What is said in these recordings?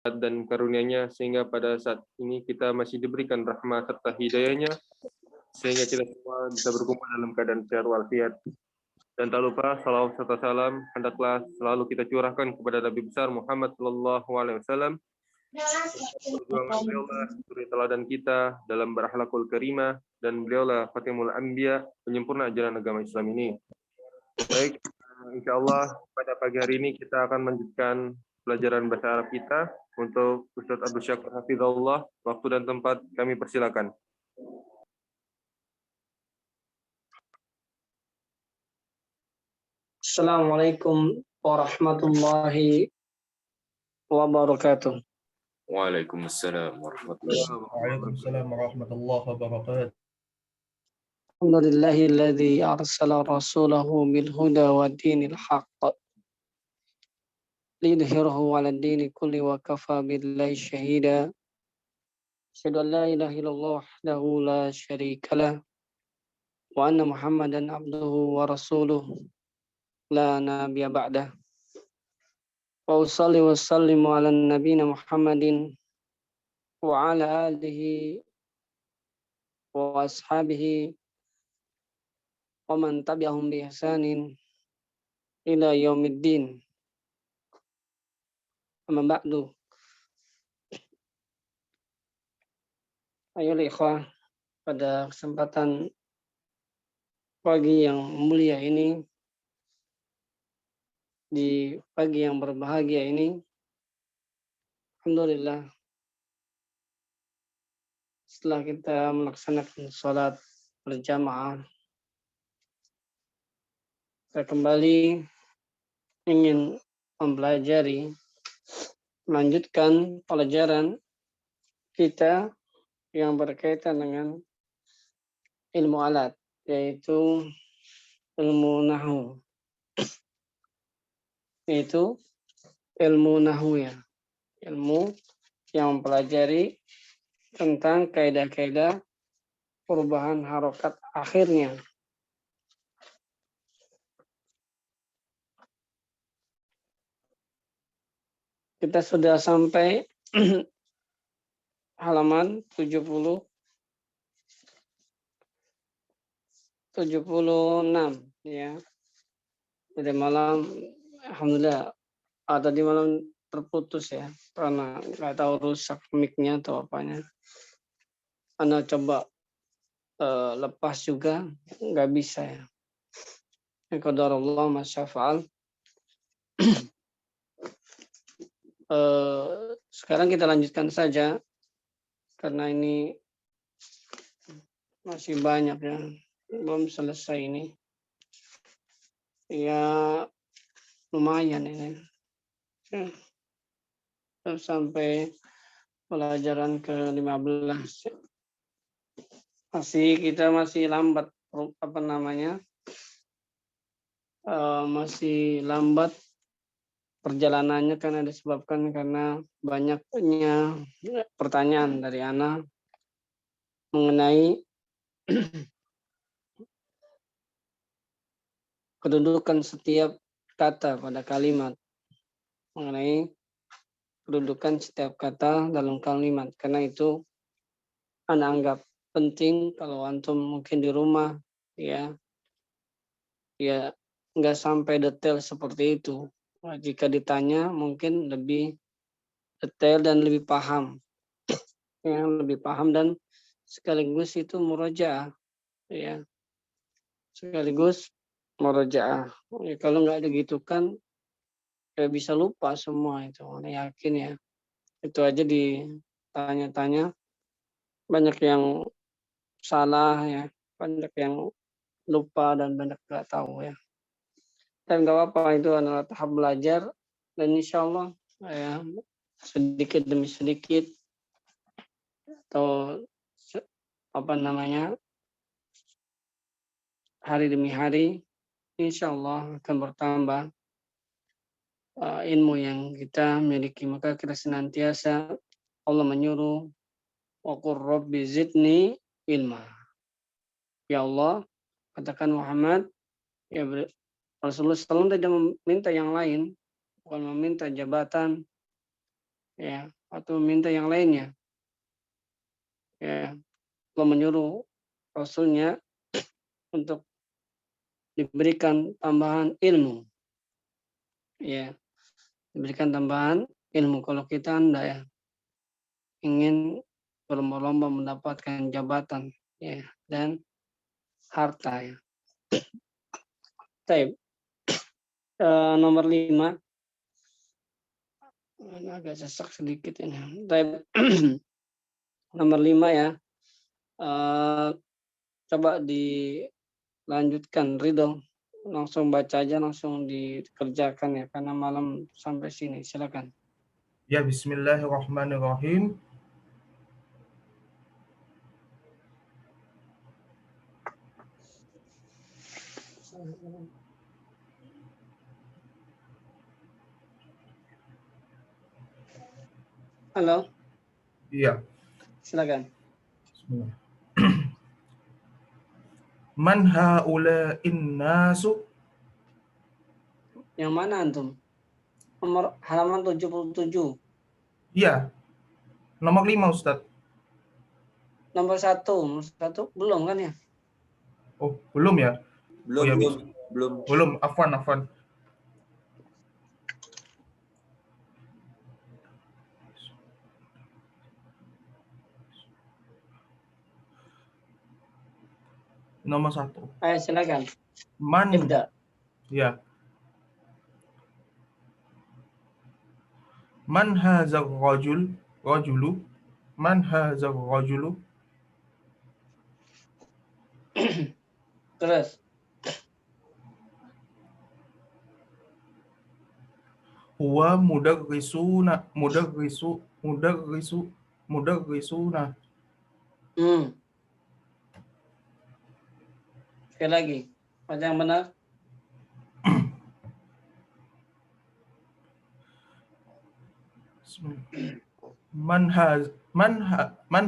dan karunia-Nya sehingga pada saat ini kita masih diberikan rahmat serta hidayah-Nya sehingga kita semua bisa berkumpul dalam keadaan sehat walafiat. Dan tak lupa salawat serta salam hendaklah selalu kita curahkan kepada Nabi besar Muhammad sallallahu alaihi wasallam. Perjuangan beliaulah suri teladan kita dalam berakhlakul karimah dan beliaulah Fatimul Anbiya, penyempurna ajaran agama Islam ini. Baik, insyaallah pada pagi hari ini kita akan melanjutkan pelajaran bahasa Arab kita. Untuk Ustaz Abdul Syakur Hafizahullah, waktu dan tempat kami persilakan. Assalamualaikum warahmatullahi wabarakatuh. Waalaikumsalam warahmatullahi wabarakatuh. Alhamdulillahilladzi arsala rasulahu bil huda wa dinil haqq lidhhirahu 'ala ad-dini kulli wa kafa billahi shahida. Asyhadu an la ilaha illallah wahdahu la syarika lah wa anna Muhammadan abduhu wa rasuluh la nabiyya ba'dah. Wa usalli wa sallimu 'ala nabiyina Muhammadin wa 'ala alihi wa ashabihi wa man tabi'ahum bi ihsanin ila yaumiddin. Amma ba'du. Ayo ikhwah, pada kesempatan pagi yang mulia ini, di pagi yang berbahagia ini, alhamdulillah, setelah kita melaksanakan sholat berjamaah, kita kembali ingin melanjutkan pelajaran kita yang berkaitan dengan ilmu alat, yaitu ilmu nahwu. Yaitu ilmu nahwu ya. Ilmu yang mempelajari tentang kaidah-kaidah perubahan harokat akhirnya. Kita sudah sampai halaman 76 ya. Jadi malam alhamdulillah tadi malam terputus ya karena nggak tahu rusak mic-nya atau apanya. Anda coba lepas juga nggak bisa ya. Qadarullah masyafa'al. Sekarang kita lanjutkan saja karena ini masih banyak ya, belum selesai ini. Ya lumayan ini. Sampai pelajaran ke-15. Kita masih lambat masih lambat perjalanannya karena disebabkan karena banyaknya pertanyaan dari anak mengenai kedudukan setiap kata pada kalimat, mengenai kedudukan setiap kata dalam kalimat. Karena itu anak anggap penting kalau antum mungkin di rumah ya nggak sampai detail seperti itu. Jika ditanya mungkin lebih detail dan lebih paham, dan sekaligus itu murojaah, ya, sekaligus murojaah. Ya, kalau nggak digitukan, ya bisa lupa semua itu. Saya yakin ya, itu aja ditanya-tanya banyak yang salah ya, banyak yang lupa dan banyak nggak tahu ya. Dan nggak apa-apa, itu adalah tahap belajar dan insya Allah ya, sedikit demi sedikit atau hari demi hari insya Allah akan bertambah ilmu yang kita miliki. Maka kita senantiasa, Allah menyuruh wa qur rabbi zidni ilma. Ya Allah, katakan Muhammad, ya Rasulullah SAW tidak meminta yang lain, bukan meminta jabatan, ya, atau meminta yang lainnya. Ya, Allah menyuruh Rasulnya untuk diberikan tambahan ilmu. Ya, diberikan tambahan ilmu. Kalau kita Anda ya ingin berlomba-lomba mendapatkan jabatan ya dan harta ya. Baik. Nomor 5. Ini agak sesak sedikit ini. Baik. Nomor 5 ya. Coba dilanjutkan Ridho. Langsung baca aja, langsung dikerjakan ya karena malam sampai sini. Silakan. Ya, bismillahirrahmanirrahim. Halo, Iya. silakan. Bismillah. Man haula'in nasu? Yang mana antum? Nomor halaman 77. Iya. Nomor 5, Ustaz. Nomor 1. Nomor 1 belum kan ya? Oh, belum ya? Belum, Oh, ya, belum. Afwan. Nomor 1. Ayo silakan. Man. Ibda. Ya. Man hazar rajulu? Man hazar rajulu? Terus. Huwa mudarrisuna. Sekali lagi. Baca yang benar. Man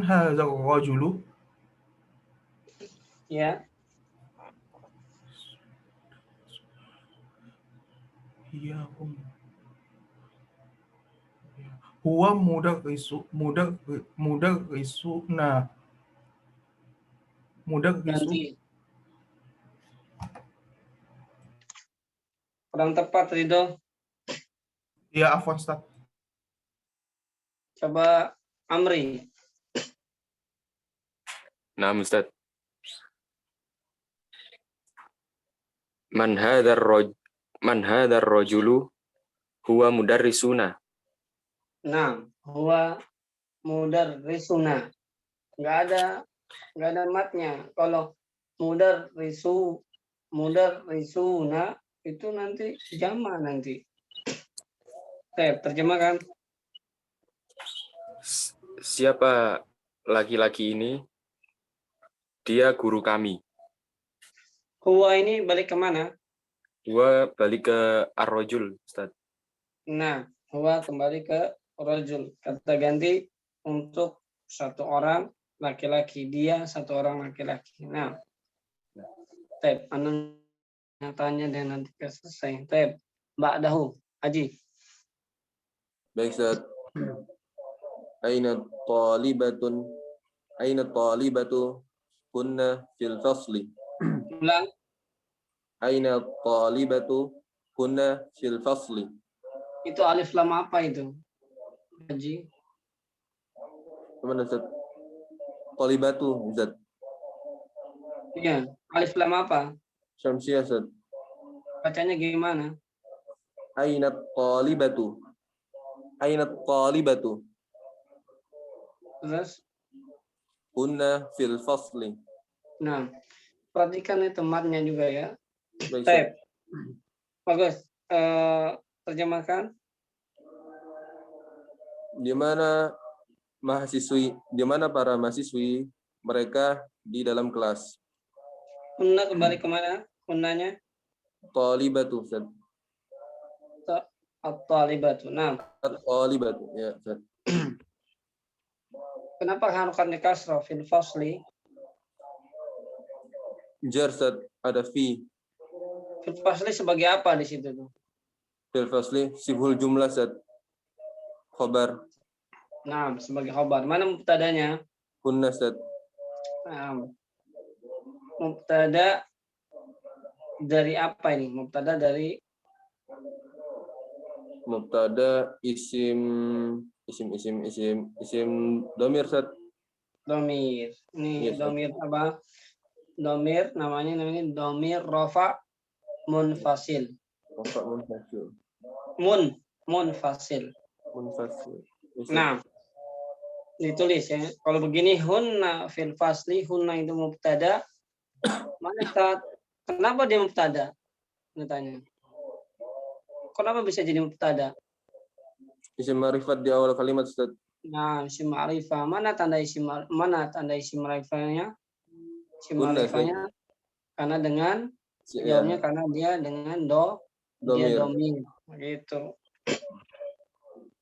hazar rajulu? Ya. Iya, Huwa mudarrisuna. Ganti. Kurang tepat, Ridho. Iya, afwan, Ustaz. Coba Amri. Nah, Ustaz. Man hadzal rajulu huwa mudarrisuna. Nah, huwa mudarrisuna. Enggak ada matnya. Kalau mudarrisuna itu nanti jama nanti. Terjemahkan. Siapa laki-laki ini? Dia guru kami. Huwa ini balik kemana? Huwa balik ke ar-rajul, Ustaz. Nah, huwa kembali ke rajul. Kata ganti untuk satu orang laki-laki. Dia satu orang laki-laki. Nah, anu tanya dan nanti selesai. Mbak Dahu, Haji. Baik, Ustaz. Aina talibatu kunna fil fasli. Ulang. Aina talibatu kunna fil fasli. Itu alif lam apa itu? Haji. Mana, Ustaz? Talibatu, Ustaz. Iya, alif lam apa? Syamsiyah, Ustaz. Bacanya gimana? Aina talibatu. Terus? Kunna fil fasli. Nah, perhatikan itu matnya juga ya. Baik, Bagus. Terjemahkan. Di mana para mahasiswi mereka di dalam kelas. Kunna kembali kemana? Kunnanya? Talibatu, Ustaz. At-talibatu. Nah. Talibatu, ya, Ustaz. Kenapa harokatnya kasrah fil fasli? Jar, Ustaz, ada fi. Fil fasli sebagai apa di situ tuh? Fil fasli sibhul jumlah, Ustaz. Khabar. Nah, sebagai khobar. Mana mubtadanya? Hunna, Ustaz. Nah, mubtada dari apa ini? Mubtada dari Mubtada isim domir, Ustaz. domir. Ini Iya, Ustaz. domir apa? Domir namanya domir rofa munfasil. Rafa munfasil. Munfasil. Munfasil. Iya, Ustaz. Nah, ditulis ya. Kalau begini hunna fil fasli, hunna itu mubtada. Mana saat kenapa dia mubtada? Tanya. Kenapa bisa jadi mubtada? Isim ma'rifat di awal kalimat, Ustaz. Nah, isim ma'rifah. Mana tanda isim ma'rifahnya? Isim Hunna, Ustaz. ma'rifahnya karena dengan Ya, jawabnya karena dia dengan dia domir. domir. Gitu.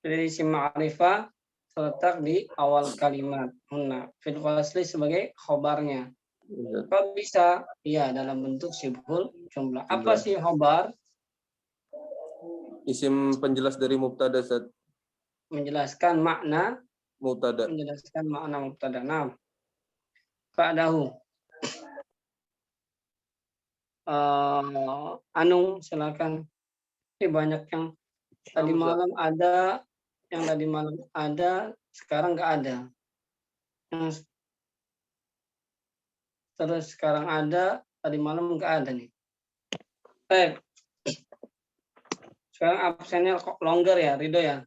Jadi isim ma'rifah terletak di awal kalimat. Hunna fil fasli sebagai khobarnya. Iya, Kok bisa? Iya, dalam bentuk sibhul jumlah. Apa Jumlah. sih khobar? Isim penjelas dari mubtada, Ustaz. Menjelaskan makna Mubtada. mubtada. Nah, ba'dahu. Anu, silakan. Ini banyak yang tadi malam ada, sekarang nggak ada. Terus sekarang ada, tadi malam nggak ada nih. Sekarang absennya kok longgar ya, Ridho ya?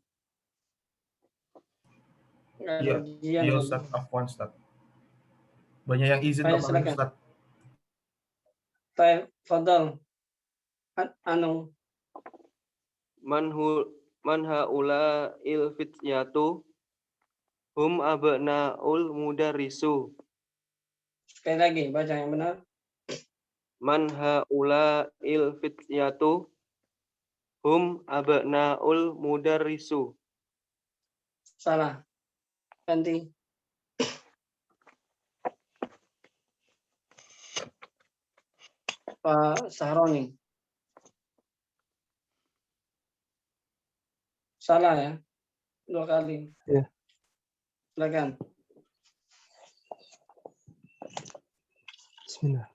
Nggak ada Iya, ujian. iya Ustaz, afwan Ustaz. Banyak yang izin Ayo, kemarin silakan. Ustaz. Fadal. Anu. Man haula il fityatu hum abnaul mudarrisu. Sekali lagi, baca yang benar. Man haula il fityatu hum abnaul mudarrisu. Salah. Ganti. Pak Sahroni. Salah ya. 2 kali. Ya. Silakan. Bismillah.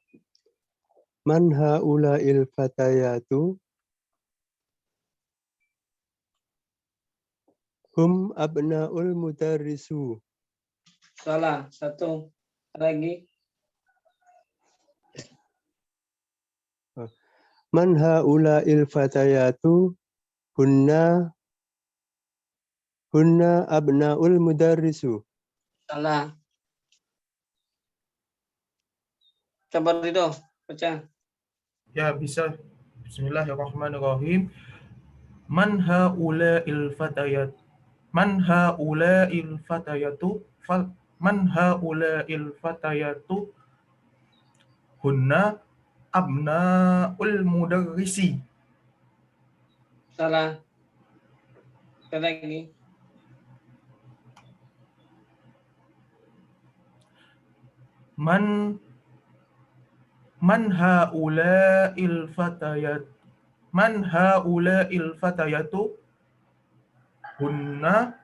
Man haula'il fatayatu hum abna'ul mudarrisu. Salah. 1 lagi. Man haula'il fatayatu hunna abna'ul mudarrisu. Salah. Coba Ridho, baca. Ya, bisa. Bismillahirrahmanirrahim. Man haula'il fatayat. Man haula'il fatayatu man haula'il fatayatu hunna abna'ul mudarrisi. Salah. Sekali lagi. Man haula'il fatayat. Man haula'il fatayatu hunna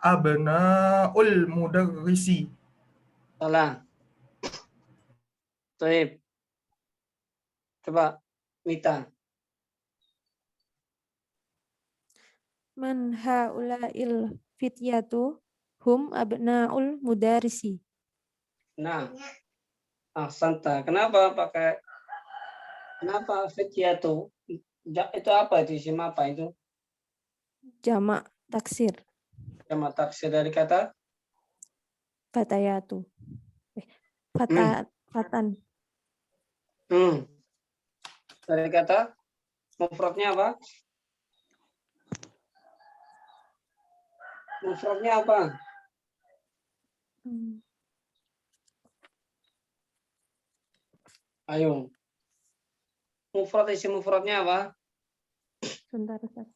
abna'ul mudarrisi. Salah. Baik. Coba Mita. Man haula'il fityatu hum abna'ul mudarisi. Nah, ahsanta. Kenapa fityatu? Itu apa itu? Isim apa itu? Jamak taksir Jamak taksir dari kata fatayatu. Fatan. Dari kata mufradnya apa? Mufradnya apa? Ayo. Isim mufradnya apa? Sebentar, Ustaz.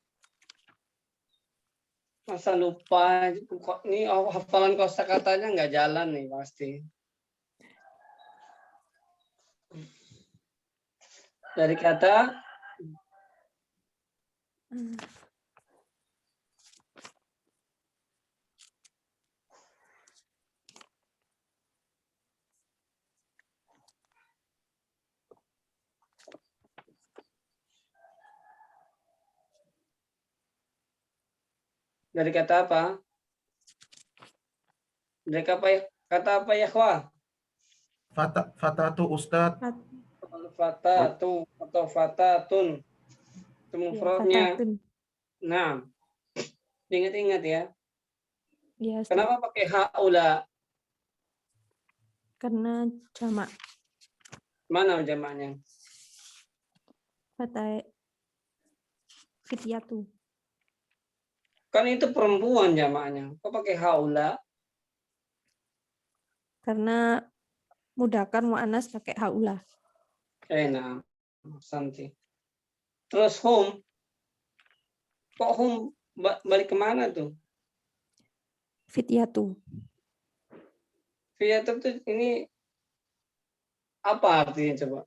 Masa lupa? Ini hafalan kosakatanya nggak jalan nih pasti. Dari kata Dari kata apa? Dari kata apa ya, Khwa? Fatatu Ustadz. Al-fatatu atau fatatun. Itu Ya, mufradnya. fatatun. Nah, ingat-ingat ya. Ya, Ustaz. Kenapa pakai haula? Karena jamak. Mana jamaknya? Fatai fityatu. Kan itu perempuan jamaknya. Kok pakai haula? Karena mudzakkar muannas pakai haula. Nah, Santi. Terus hum. Kok hum balik kemana tuh? Fityatu. Fiat itu ini apa artinya coba?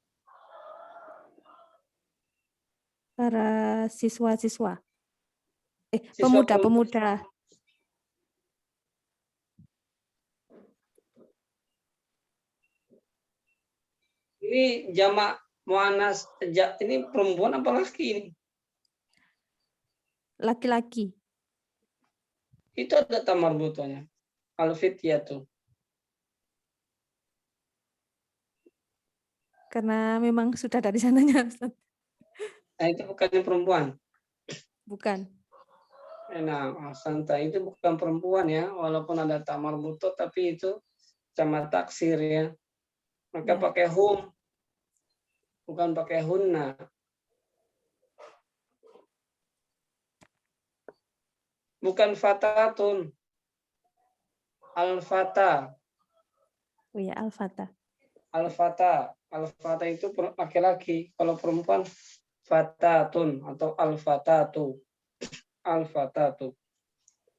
Para siswa-siswa. Siswa perempuan. Pemuda-pemuda. Ini jamak muannas ini perempuan apa laki ini? Laki-laki. Itu ada tamarbutnya. Al-fityatu. Karena memang sudah dari sananya, Ustaz. Nah, itu bukannya perempuan. Bukan. Nah, santai itu bukan perempuan ya, walaupun ada tamarbuto tapi itu jamak taksir ya. Maka Ya. pakai hum, bukan pakai hunna. Bukan fatatun. Al-fata. Oh ya, al-fata. Al-fata. Al-fata itu laki-laki. Kalau perempuan fatatun atau al-fatatu. Al-fatatu.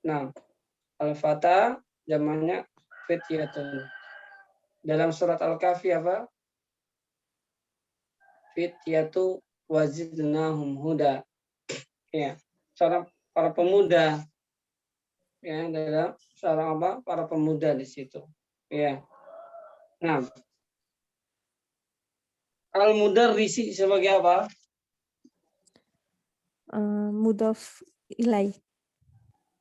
Nah, al-fata zamannya fityatun. Dalam surat Al-Kahfi apa? Fityatu wazidnahum huda. Ya, para pemuda. Ya, dalam seorang apa? Para pemuda di situ. Ya. Nah, al-mudarrisi sebagai apa? Mudhof ilai.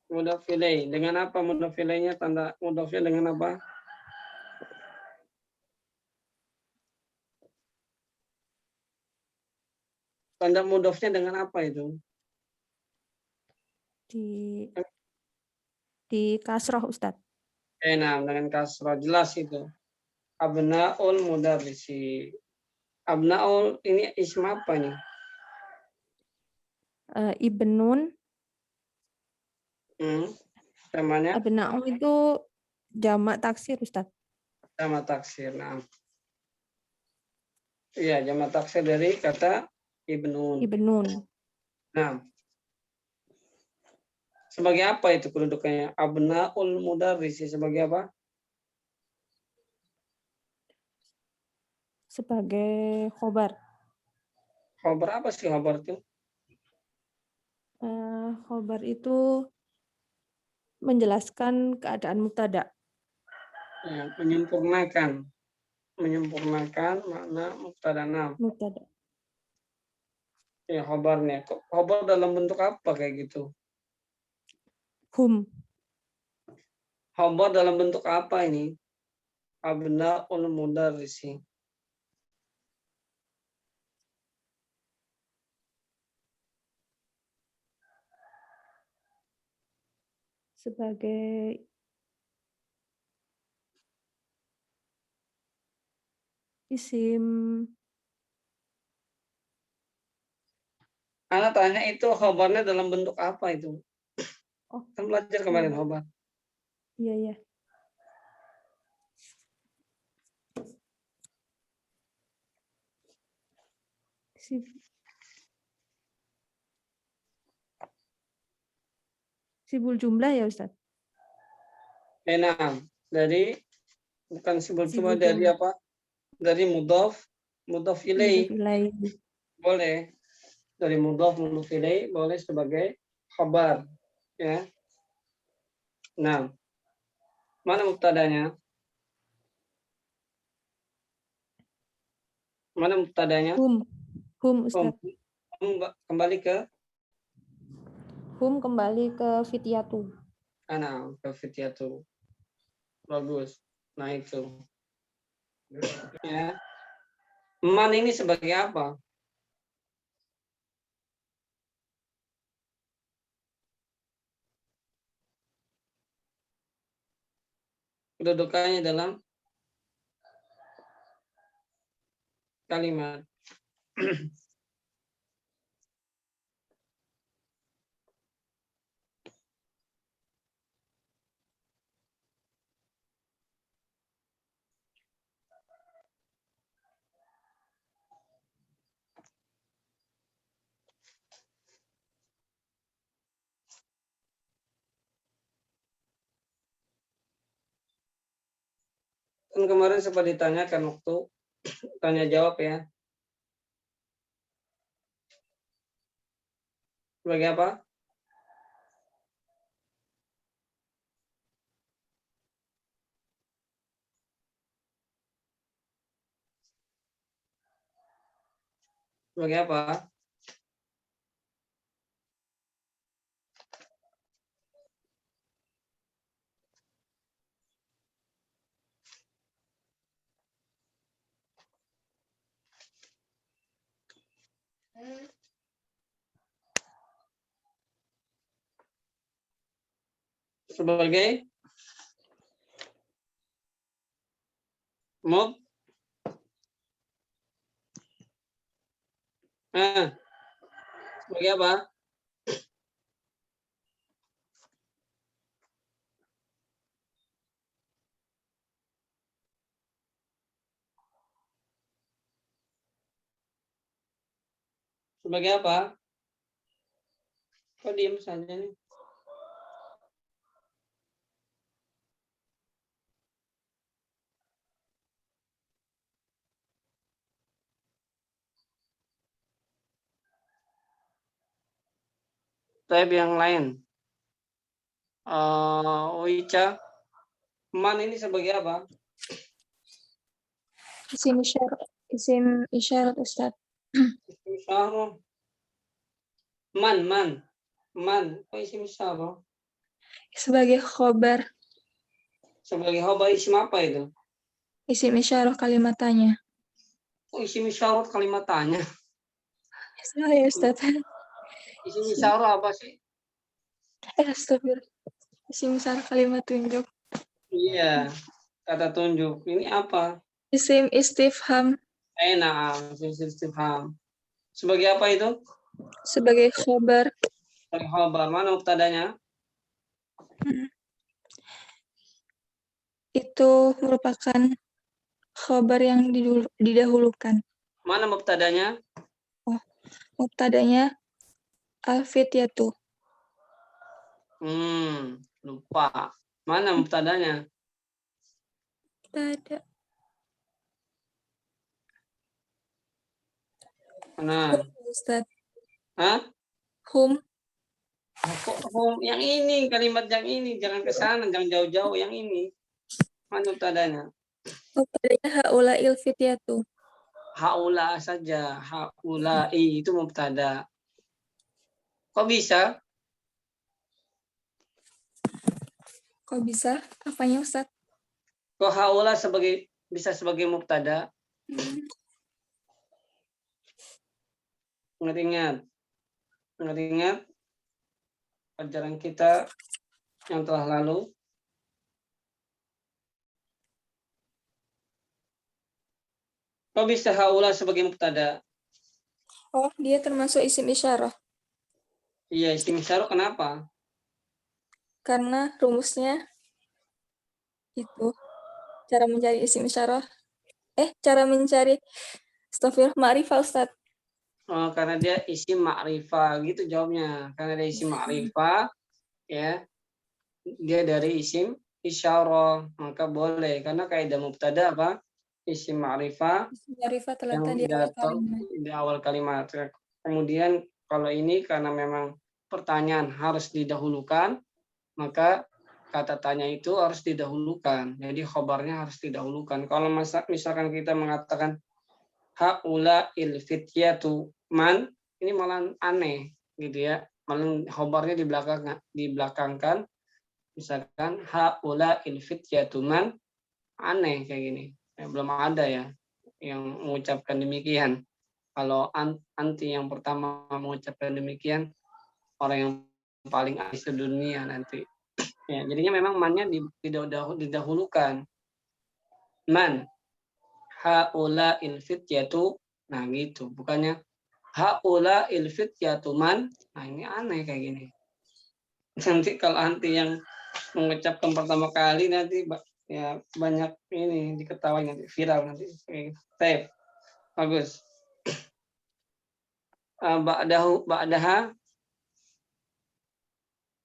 Mudhof ilaih. Dengan apa mudhof ilaihnya? Tanda mudhofnya dengan apa? Tanda mudhofnya dengan apa itu? Di kasroh, Ustaz. Nah, dengan kasrah jelas itu. Abnaul mudarrisi. Abnaul ini ism apa nih? Ibnun. Namanya Abna'u itu jamak taksir, Ustaz. jamak taksir. Nah. Iya, jamak taksir dari kata ibnun. Ibnun. Nah. Sebagai apa itu kedudukannya? Abnaul mudarrisi sebagai apa? Sebagai khobar. Khobar apa sih khobar itu? Khobar itu menjelaskan keadaan mubtada. Ya, menyempurnakan makna mubtada nam. Mubtada. Ya, khobarnya. Khobar dalam bentuk apa kayak gitu? Hum. Khobar dalam bentuk apa ini? Abnaul mudarrisi. Sebagai isim. Anak tanya itu khobarnya dalam bentuk apa itu? Oh, kan belajar kemarin khobar. Iya, iya. Sibul jumlah ya, Ustaz? Nah, dari bukan sibul jumlah, dari jumlah. apa? Dari mudhof ilaih. Boleh. Dari mudhof ilaih boleh sebagai khabar, ya. Nah, mana mubtadanya? Mana mubtadanya? Hum, Ustaz. Kembali ke Hum kembali ke fityatu. Ana ke fityatu. Bagus. Nah itu. Ya. Man ini sebagai apa? Kedudukannya dalam kalimat. Kan kemarin sempat ditanyakan waktu tanya jawab ya. Sebagai apa? Sebagai apa? Sebagai mob. Sebagai apa? Sebagai apa? Kok diem saja nih? Type yang lain. Oicha, man ini sebagai apa? Isim isyarat Ustaz. Isyarah. Man. Kok isim isyarah? Sebagai khobar. Sebagai khobar isim apa itu? Isim isyarah kalimat tanya. Kok isim isyarah kalimat tanya? Salah ya Ustaz. Isim isyarah apa sih? Astagfirullah. Isim isyarah kalimat tunjuk. Iya, kata tunjuk. Ini apa? Isim istifham. Isim istifham. Sebagai apa itu? Sebagai khobar. Sebagai khobar. Mana mubtadanya? Itu merupakan khobar yang didahulukan. Mana mubtadanya? Mubtadanya al-fityatu. Lupa. Mana mubtadanya? Tidak. Mana? Ustaz. Hah? Hum. Kok yang ini, kalimat yang ini, jangan ke sana, jangan jauh-jauh yang ini. Mana mubtadanya? Mubtadanya haula'il fityatu. Haula saja, haula'i itu mubtada. Kok bisa? Kok bisa? Apanya Ustaz? Kok haula bisa sebagai mubtada? Ingat pelajaran kita yang telah lalu. Kok bisa haula sebagai mubtada? Oh, dia termasuk isim isyarah. Iya, isim isyarah kenapa? Karena rumusnya itu cara mencari isim isyarah. Cara mencari astagfirullah ma'rifah Ustaz. Oh, karena dia isim ma'rifah gitu jawabnya. Karena dia isim ma'rifah, ya, dia dari isim isyarah, maka boleh. Karena kaidah mubtada apa? Isim ma'rifah yang di awal kalimat. Kemudian kalau ini karena memang pertanyaan harus didahulukan, maka kata tanya itu harus didahulukan. Jadi khobarnya harus didahulukan. Kalau misalkan kita mengatakan haula il fityatu man, ini malah aneh gitu ya. malah khobarnya dibelakangkan, misalkan haula ilfityatuman, aneh kayak gini. Belum ada ya yang mengucapkan demikian. Kalau anti yang pertama mengucapkan demikian, orang yang paling alis di dunia nanti. Ya, jadinya memang mannya didahulukan. Man haula ilfityatu, nah gitu. Bukannya haula ilfityatu man, nah ini aneh kayak gini. Nanti kalau anti yang mengucapkan pertama kali nanti ya banyak ini diketahui nanti viral nanti. Baik, bagus. Ba'daha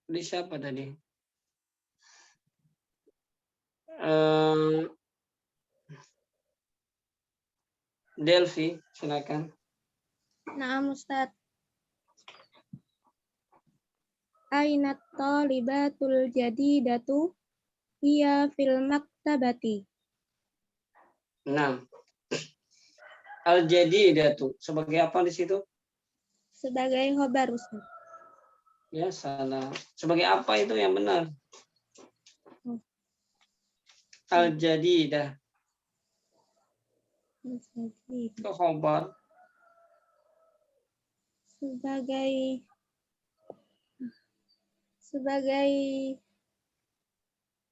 di siapa tadi? Delphi, silakan. Naam Ustaz. Aina talibatul jadidatu hiya fil maktabati. Nah, al-jadidatu sebagai apa di situ? Sebagai khobar Ustaz. Ya, salah. Sebagai apa itu yang benar? Al-jadidah. Itu khobar. Sebagai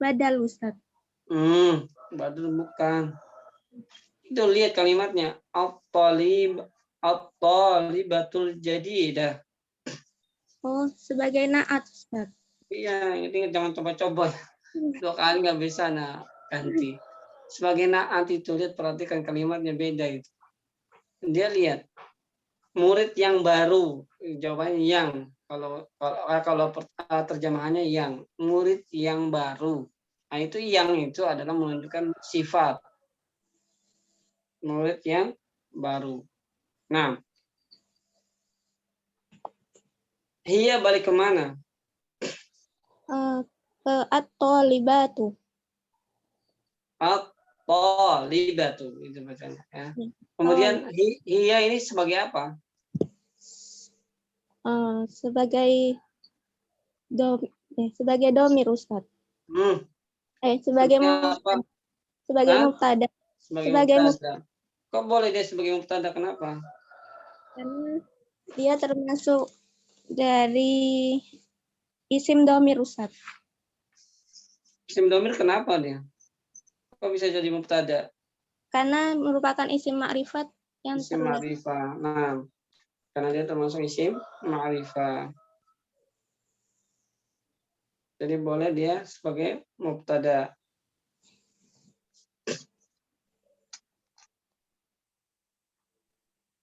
badal Ustaz. Badal bukan. Itu lihat kalimatnya. At-talibatul jadidah. Oh, sebagai naat Ustaz. Iya, ingat jangan coba-coba. 2 kali nggak bisa, nah ganti. Sebagai naat itu lihat, perhatikan kalimatnya beda itu. Dia lihat murid yang baru, jawabannya yang. Kalau terjemahannya yang, murid yang baru. Nah itu yang itu adalah menunjukkan sifat murid yang baru. Nah, hiya balik kemana? Ke at-talibatu. At-talibatu itu bacanya ya. Kemudian hiya ini sebagai apa? Sebagai domir Ustaz. Sebagai apa? mubtada. Sebagai mubtada. Kok boleh dia sebagai mubtada, kenapa? Karena dia termasuk dari isim domir Ustaz. Isim domir kenapa dia? Kok bisa jadi mubtada? Karena merupakan isim ma'rifat yang isim ma'rifah. Nah, karena dia termasuk isim ma'rifah. Jadi boleh dia sebagai mubtada.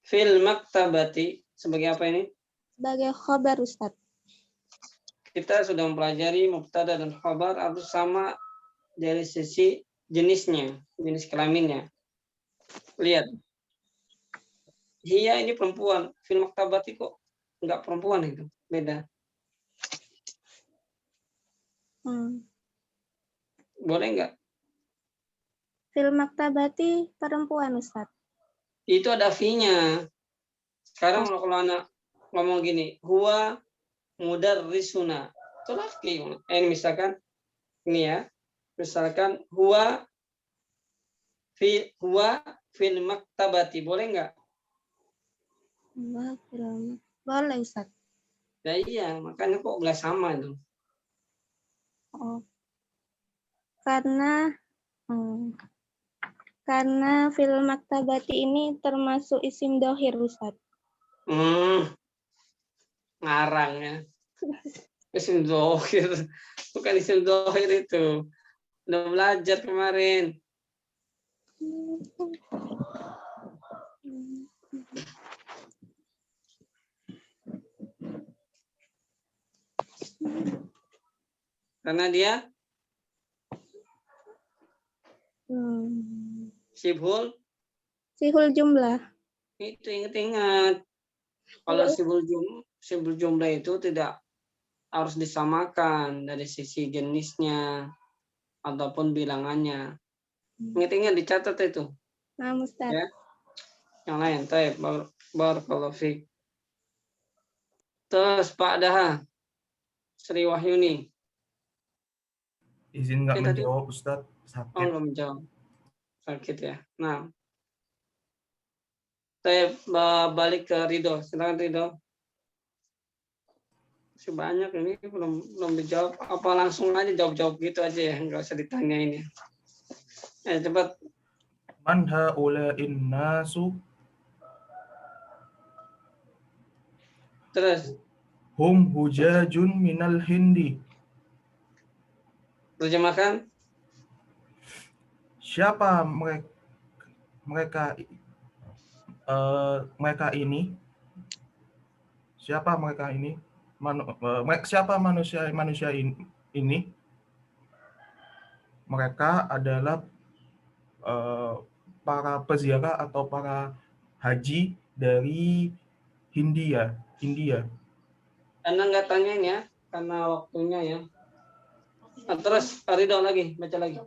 Fil maktabati sebagai apa ini? Sebagai khobar Ustaz. Kita sudah mempelajari mubtada dan khabar harus sama dari sisi jenisnya, jenis kelaminnya. Lihat. Hiya ini perempuan, fil maktabati kok enggak perempuan itu, beda. Boleh enggak? Fil maktabati perempuan Ustaz. Itu ada fi-nya. Sekarang kalau anak ngomong gini, huwa mudarrisuna. Itu laki. Ini misalkan ini ya. Misalkan huwa fil maktabati, boleh enggak? Boleh Ustaz. Ya iya, makanya kok enggak sama itu. Oh. Karena fil maktabati ini termasuk isim dohir Ustaz. Ngarang ya. Isim dohir. Bukan isim dohir itu. Udah belajar kemarin. Karena dia sibhul jumlah. itu ingat-ingat. Kalau sibhul jumlah itu tidak harus disamakan dari sisi jenisnya ataupun bilangannya. Ingat-ingat dicatat itu. Nah, Ustaz. Ya. Yang lain, barakallahu fiik. Terus Pak Daha, Sri Wahyuni. Izin nggak Tadi menjawab, Ustadz. oh Sakit. nggak menjawab. Sakit ya. Nah, saya balik ke Ridho. Silakan Ridho. Masih banyak ini belum dijawab. Apa langsung aja jawab gitu aja ya, nggak usah ditanya ini. Cepat. Man haula'in nasu Terus hum hujajun minal hindi. terjemahkan. Siapa mereka mereka ini? Siapa mereka ini? Siapa manusia ini? Mereka adalah para peziarah atau para haji dari India. Karena nggak tanyain ya, karena waktunya ya. Nah, terus Ridho lagi, baca lagi.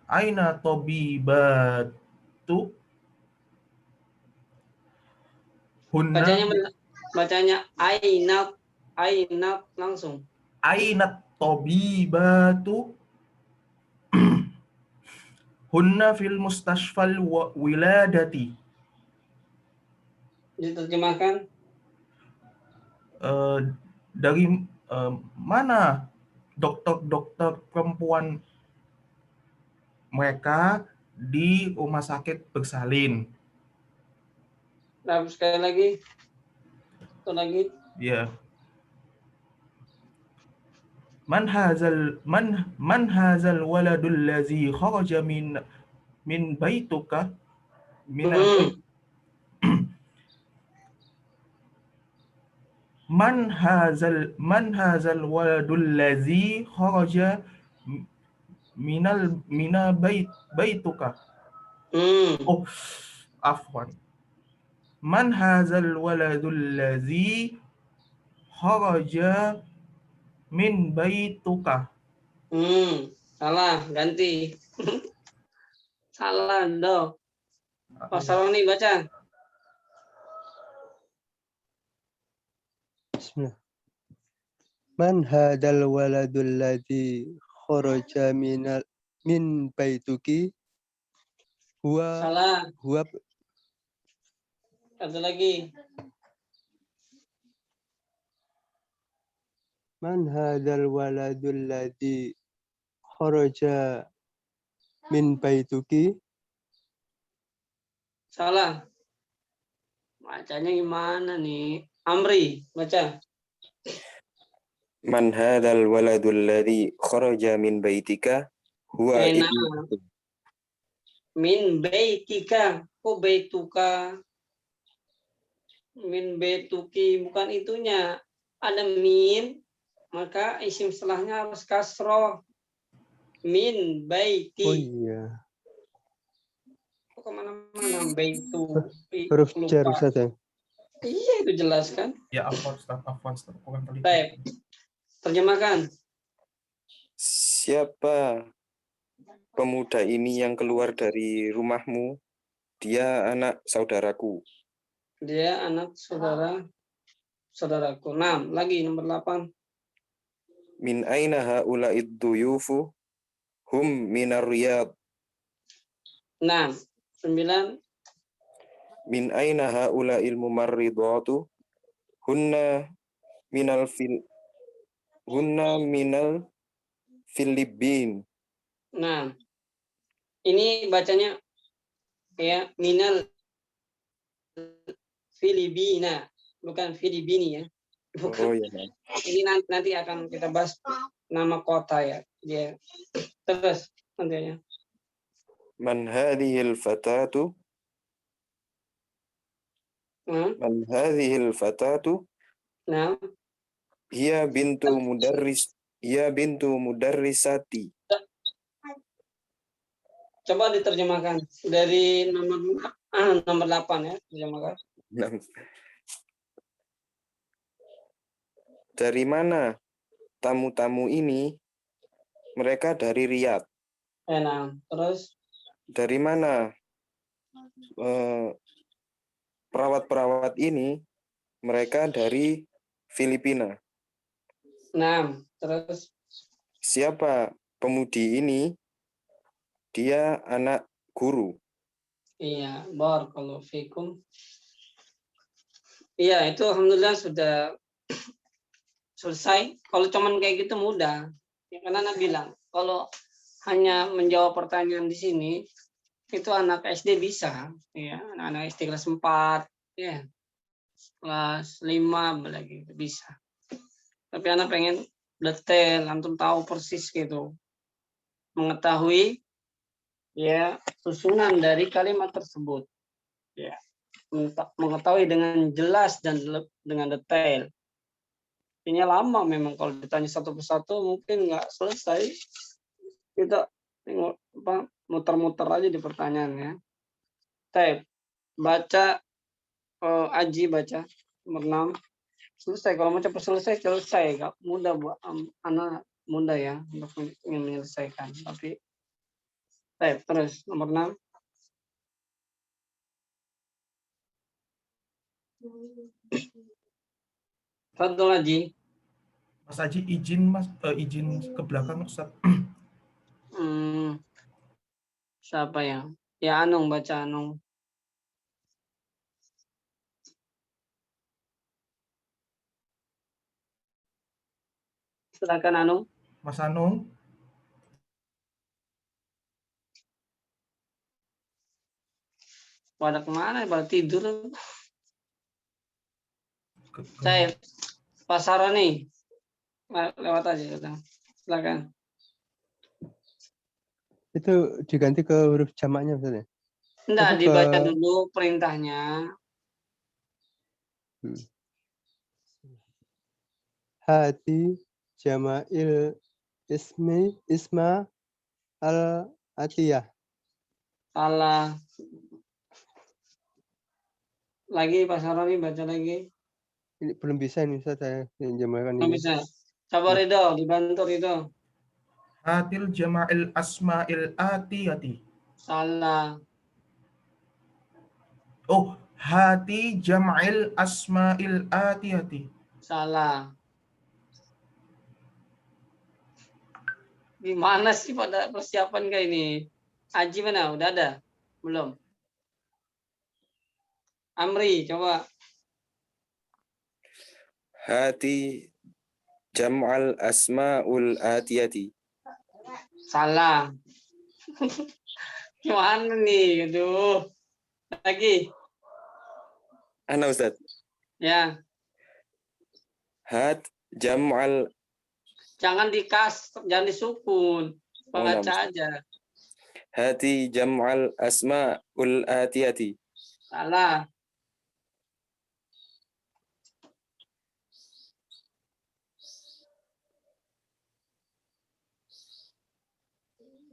Aina tobibatu hunna Bacanya Aina langsung. aina tobibatu hunna fil mustashfal wiladati. Diterjemahkan. Dari mana dokter-dokter perempuan mereka di rumah sakit bersalin? Nah, sekali lagi. Satu lagi. Ya. Man hazal waladul ladzi kharaja min baituka min Man hazal waladul ladzi kharaja mina baituka. Oh, afwan. Man hazal waladul ladzi kharaja min baituka. Salah, ganti. Salah, do. Oh, Saroni baca. Bismillah. Man hadal waladul ladzi kharaja min baituki Salah. huwa Satu lagi. Man hadal waladul ladzi kharaja min baituki. Salah. Bacanya gimana nih? Amri, baca. Man hadzal waladul ladzi kharaja min baitika huwa ibnu. Min baitika. Kok baituka? Min baituki, bukan itunya. Ada min, maka isim setelahnya harus kasroh. Min baiti. Oh iya. Kok kemana-mana baitu. Huruf jar Ustaz ya? Iya, itu jelas kan? Ya, afwan Ustaz, kurang teliti. Baik. Terjemahkan. Siapa pemuda ini yang keluar dari rumahmu? Dia anak saudaraku. Dia anak saudaraku. 6. Lagi nomor 8. Min aina haula'id duyufu? Hum minar riyad. 6. 9. Min aina haula'il mumarridatu? Hunna minal Filipin. Nah, ini bacanya ya minal Filipina, bukan Filipini ya. Bukan. Oh iya. Ini nanti akan kita bahas nama kota ya. Dia terus nantinya. Man hadhil fatatu? Man hadhil fatatu? Nah, Hiya bintu mudarrisati. Coba diterjemahkan dari nomor 8 ya, terjemahkan. Dari mana tamu-tamu ini? Mereka dari Riyadh. Nah, terus Dari mana perawat-perawat ini mereka dari Filipina. Nah, terus Siapa pemudi ini? Dia anak guru. iya, barakallahu fikum. Iya, itu alhamdulillah sudah selesai. Kalau cuman kayak gitu mudah. Ya, karena Anda bilang, kalau hanya menjawab pertanyaan di sini, itu anak SD bisa. Ya, anak SD kelas 4, ya, kelas 5 lagi bisa. Tapi anak pengen detail, antum tahu persis gitu. Mengetahui ya susunan dari kalimat tersebut. Ya, mengetahui dengan jelas dan dengan detail. Ini lama memang kalau ditanya satu persatu mungkin nggak selesai. Kita tengok muter-muter aja di pertanyaannya. Type baca Aji baca nomor 6. Selesai, kalau mau cepat selesai Kak. Mudah buat anak mudah ya untuk ingin menyelesaikan. Tapi type terus nomor 6. Fadol Aji. Mas Aji izin Mas, izin ke belakang Ustaz. Siapa ya? Ya Anung baca Anung. Silakan Anung. Mas Anung. Pada kemana? Pada tidur. Saya Pasara nih. Lewat aja. Silakan. Itu diganti ke huruf jamaknya Ustaz ya? Enggak, Apa dibaca dulu perintahnya. Hati jama'il isma al-atiyah. Salah. Lagi Pak Saroni baca lagi. Ini belum bisa ini Ustaz saya yang jamakan Belum ini. bisa. Coba Ridho, dibantu Ridho. Hatil jama'il asma'il atiyati. Salah. Oh, hati jama'il asma'il atiyati. Salah. Gimana sih pada persiapan kayak ini? Aji mana? Udah ada? Belum? Amri, coba. Hati jam'al asma'ul atiyati. Salah. Gimana nih? Aduh. Lagi. Ana Ustaz. Ya. Hat jam'al. Jangan jangan disukun. Baca aja. Hati jam'al asma'ul atiyati. Salah.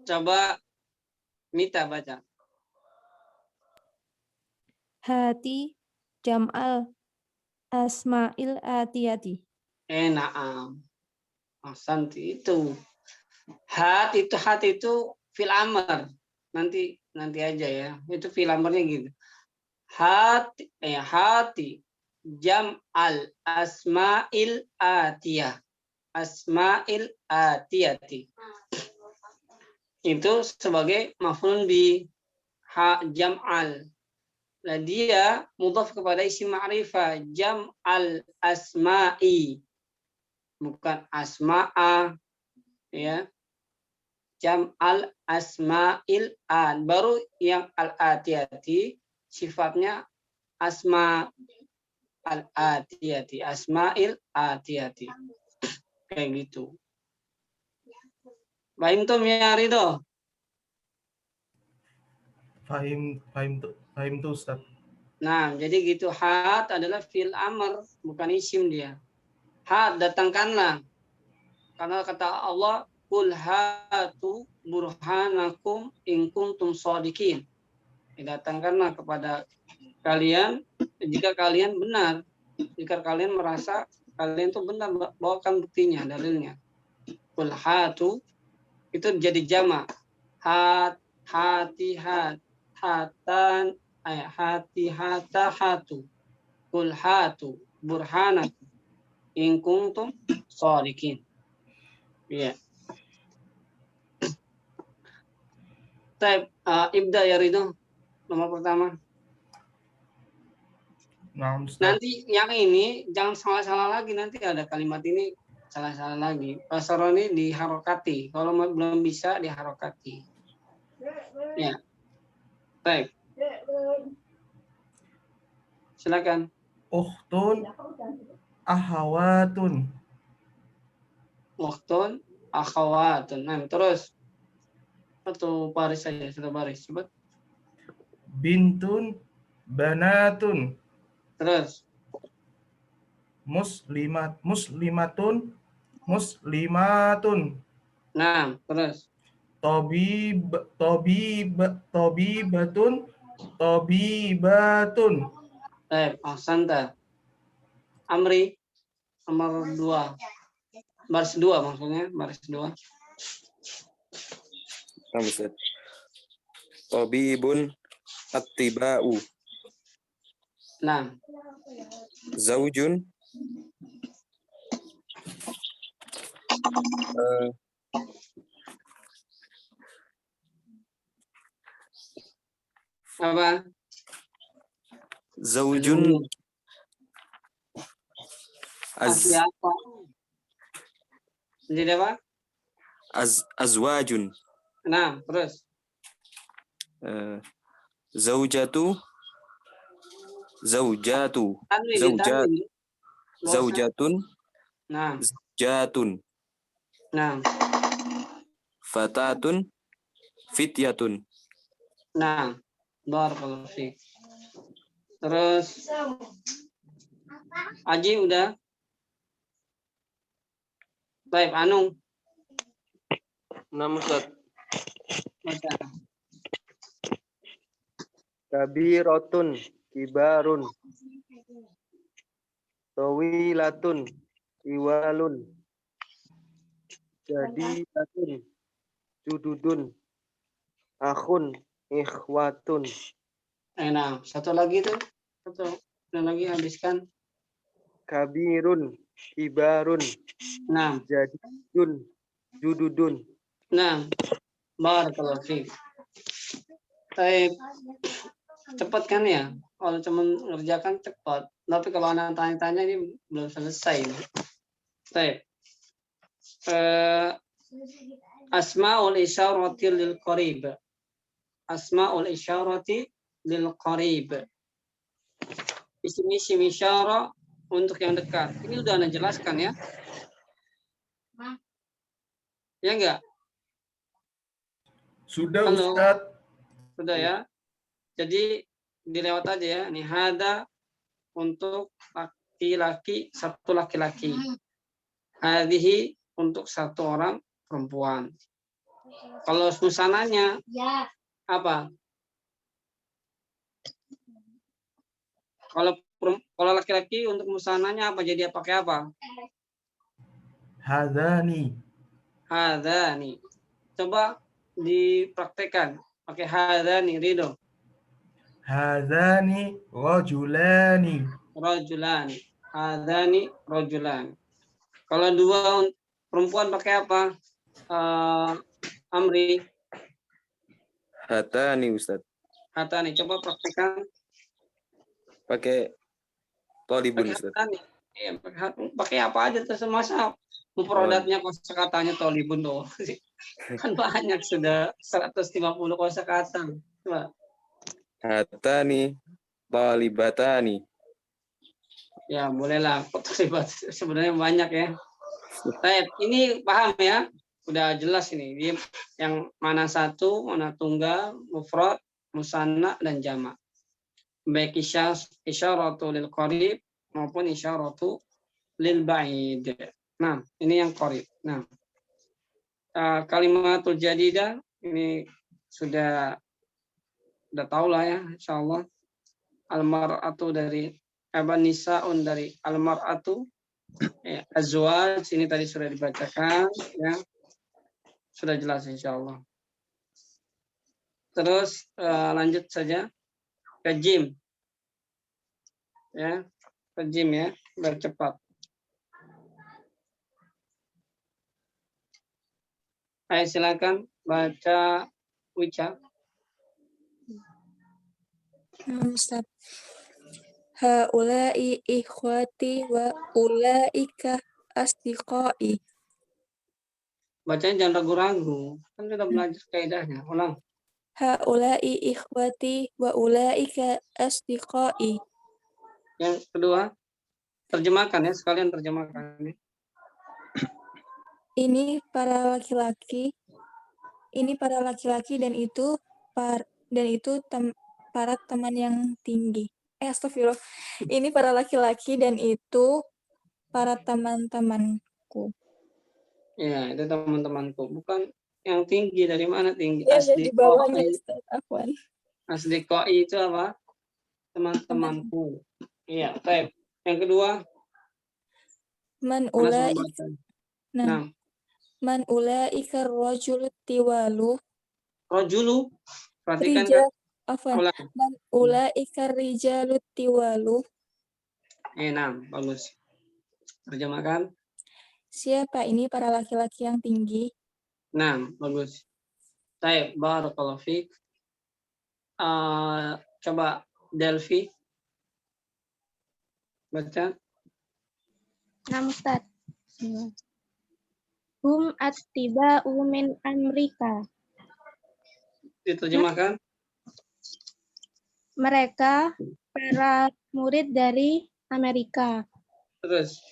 Coba Mita baca. Hati jam'al asma'il atiyati. Na'am. Ahsanti itu. Hati itu fil amr. Nanti aja ya. Itu fil amrnya gitu. Hati jam'al asma'il atiyah. Asma'il atiyati. Itu sebagai maf'ul bi jam'al. Nah, dia mudhaf kepada isim ma'rifah jam'al asma'i, bukan asma'a, ya. Jam'al asma'il an, baru yang al-atiyati sifatnya asma al-atiyati, asma'il atiyati, kayak gitu. Baik tuh ya Ridho. Fahim tuh Ustaz. Nah, jadi gitu. Hat adalah fi'il amr, bukan isim dia. Hat, datangkanlah. Karena kata Allah, Qul hatu burhanakum in kuntum shadiqin. Datangkanlah kepada kalian jika kalian benar. Jika kalian merasa kalian itu benar, bawakan buktinya, dalilnya. Qul hatu itu jadi jamak. Hat, hati, hatan, hati hata hatu kul hatu burhanakum in kuntum shadiqin. Iya. Taib, ibda ya Ridho, nomor pertama. Nah, Ustaz. Nanti yang ini jangan salah-salah lagi, nanti ada kalimat ini salah-salah lagi. Pasaroni diharokati, kalau belum bisa diharokati. Ya. Baik. Silakan. Ukhtun ahawatun. Ukhtun akhawatun. Nah, terus. Satu baris saja, satu baris. Coba. Bintun banatun. Terus. Muslimatun. Nah, terus. Tobibatun. Ahsanta. Amri nomor 2. Baris 2 maksudnya, baris 2. Nah, Ustaz. Tabibun attiba'u. Nah. Zaujun Apa? Zaujun Siapa? Jadi apa? Azwajun. Nah, terus. Zaujatu. Zaujatun. Nah. Zaujatun. Nah. Fatatun. Fityatun. Nah. Barakallahu fiik. Terus. Aji udah. Baik, Anung. Nah, Ustaz. Baca. Kabiratun kibarun tawilatun iwalun jadilatun jududun akhun ikhwatun. Nah, satu lagi tuh. Satu lagi habiskan. Kabirun kibarun. Nah. Jadidun jududun. Nah. Barakallahu fiik. Baik. Cepat kan ya? Kalau cuma ngerjakan cepat. Tapi kalau anak tanya-tanya ini belum selesai. Baik. Asma'ul isyarati lil qarib. Asma'ul isyarati lil qarib. Isim-isim isyarah untuk yang dekat. Ini udah Anda jelaskan ya? Ya enggak? Sudah, halo. Ustaz. Sudah ya? Jadi dilewat aja ya. Ini hada untuk laki-laki, satu laki-laki. Hadhihi untuk satu orang perempuan. Kalau musananya apa? Kalau laki-laki untuk musananya apa? Jadi pakai apa? Hadani. Hadani. Coba dipraktekkan. Pakai hadani, Ridho. Hadani rajulani. Rajulani. Hadani rajulani. Kalau dua perempuan pakai apa? Amri. Hatani, Ustaz. Hatani. Coba praktekkan. Pakai tolibun, Ustaz. Iya, pakai apa aja tersemasa mufradatnya kosakatanya tolibun doang. Kan banyak sudah 150 kosakata. Coba. Hatani talibatani. Ya, bolehlah. Tolibat sebenarnya banyak ya. Baik, ini paham ya? Udah jelas ini. Dia yang mana satu, mana tunggal, mufrad, musanna dan jamak. Baik isyaratu lil qarib maupun isyaratu lil ba'id. Nah, ini yang qarib. Nah, kalimatul jadidah ini sudah tahu lah ya, insyaallah. Al-mar'atu dari nisaun dari al-mar'atu, ya, azwaj ini tadi sudah dibacakan ya. Sudah jelas insyaallah. Terus lanjut saja. ke jim. Ya, ke jim ya, biar cepat. Ayo silakan baca Wica. Ustaz. Haula'i ikhwati wa ulaika asdiqai. Bacanya jangan ragu-ragu. Kan kita belajar kaidahnya. Ulang. Haula'i ikhwati wa ulaika asdiqai. Yang kedua, terjemahkan ya, sekalian terjemahkan. Ini para laki-laki dan itu para teman yang tinggi. Astagfirullah. Ini para laki-laki dan itu para teman-temanku. Ya, itu teman-temanku. Bukan yang tinggi, dari mana tinggi? Ya, di bawahnya Ustaz. Afwan. Asdiqai itu apa? Teman-temanku. Iya, baik. Yang kedua, Man Anas ulai membaca. Nah, man ulaika rajul tiwalu Rojulu. Perhatikan rijal kan? afwan. Ulang. Man ulaika rijalut tiwalu. Bagus. Terjemahkan. Siapa ini para laki-laki yang tinggi? Bagus. Baik, barakallahu fiik. Coba Delphi baca. Ustaz. Hum attiba'u min Amerika. Diterjemahkan. Mereka para murid dari Amerika. Terus.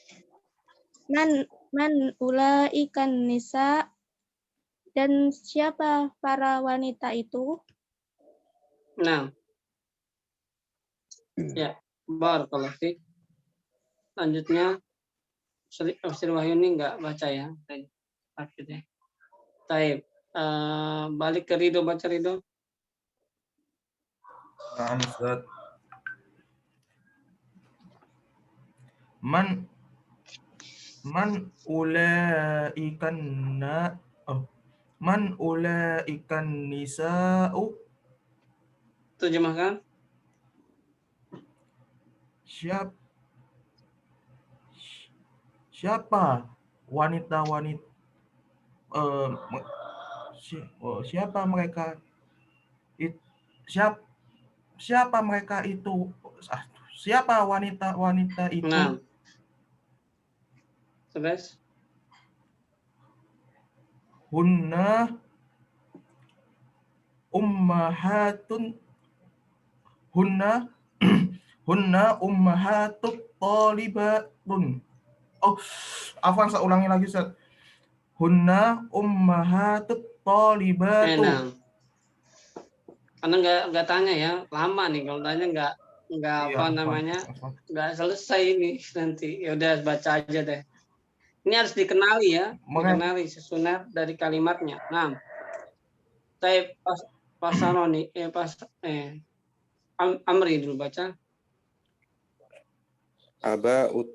Man ulaikan nisa, dan siapa para wanita itu? Ya, barakallahu fiik. Selanjutnya Tafsir Wahyuni enggak baca ya. Taib. Balik ke Ridho, baca Ridho. Nah, Ustaz. Man ulaikan nisa'u. Terjemahkan. Siapa wanita-wanita siapa mereka siapa mereka itu? Siapa wanita-wanita itu? Terus. Hunna ummahatut thalibatun. Afwan, saya ulangi lagi, Ustaz. Hunna ummahatut thalibatun. Karena nggak tanya ya, lama nih kalau tanya nggak nggak selesai ini nanti. Ya udah baca aja deh. Ini harus dikenali ya, dikenali susunan dari kalimatnya. Taib Pasaroni, Amri dulu baca. Aba'ut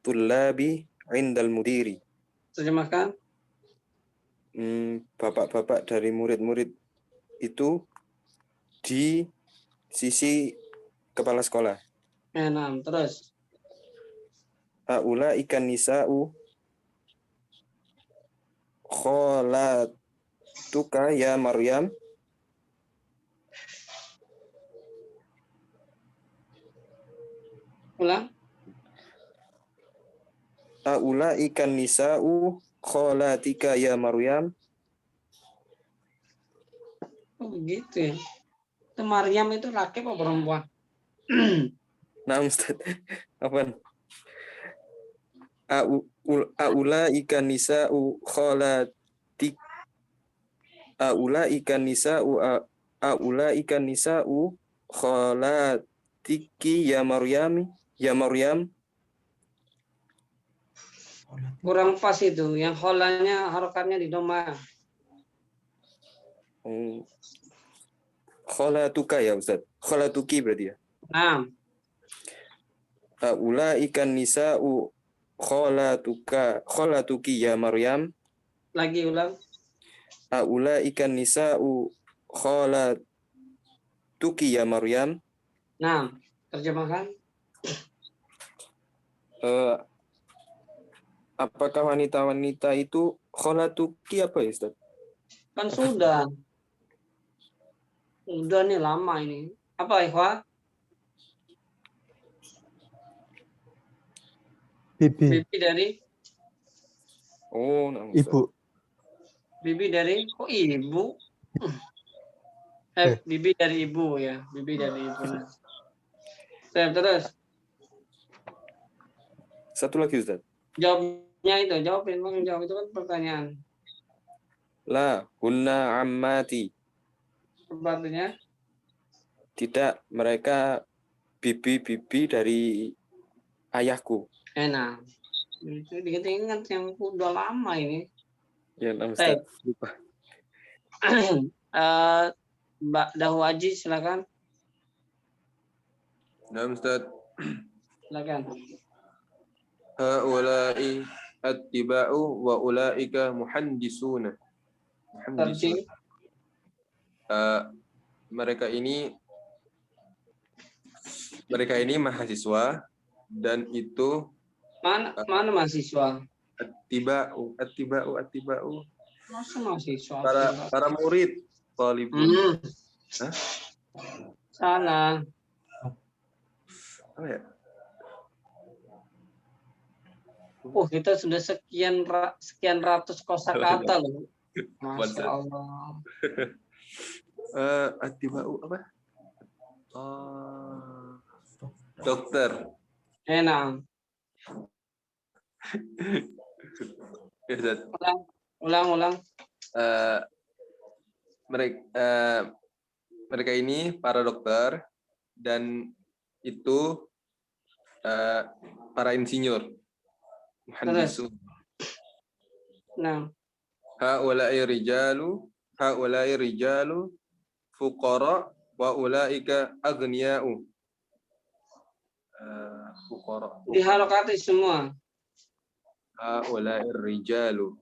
tullabi indal mudiri. Terjemahkan. Bapak-bapak dari murid-murid itu di sisi kepala sekolah. Terus. Aula ikan nisa'u kholatuka ya Maryam. Ulang. Aula ikan nisa'u kholatika ya Maryam. Oh begitu ya. Itu Maryam itu laki apa perempuan? Ustaz. Apaan? Aula ikan nisa'u kholatik. Aula ikan nisa'u kholatiki ya Maryam. Ya Maryam. Kurang pas itu. Yang kholanya harokatnya di doma. Kholatuka ya Ustaz. Kholatuki berarti ya. Aula ikan nisa'u kholatuki ya Maryam. Lagi ulang. Aula ikan nisa'u kholatuki ya Maryam. Nah, terjemahkan. Apakah wanita-wanita itu kholatuki apa ya, Ustaz? Kan sudah. Udah nih lama ini. Apa, Ikhwan? Bibi, Bibi dari Oh, nah, Ustaz. ibu. Bibi dari kok ibu? Bibi dari ibu ya. Bibi dari ibu. Terus Satu lagi, Ustaz. jawabnya itu, jawabin, Bang, jawab itu kan pertanyaan. La hunna ammati. Apa artinya? Tidak, mereka bibi-bibi dari ayahku. Enak. Itu diingat yang udah lama ini. Ya, nah, Ustaz. Lupa. Mbak Dahwaji, silakan. Nah, Ustaz. Silakan. Haula'i attiba'u wa ula'ika muhandisuna. Terjing. Mereka ini mahasiswa dan itu Mana mahasiswa? attiba'u Masa mahasiswa? para murid talibun. Hah? Salah. Apa ya? Kita sudah sekian ratus kosakata loh. Masya Allah. Attiba'u apa? Dokter. Enak. Ya, Ustaz. Ulang. Mereka ini para dokter dan itu para insinyur. Muhandisun. Nah. Haula'i rijalu fuqara wa ulaika aghniya'u. Fuqara. Diharokati semua. Haula'i rijalu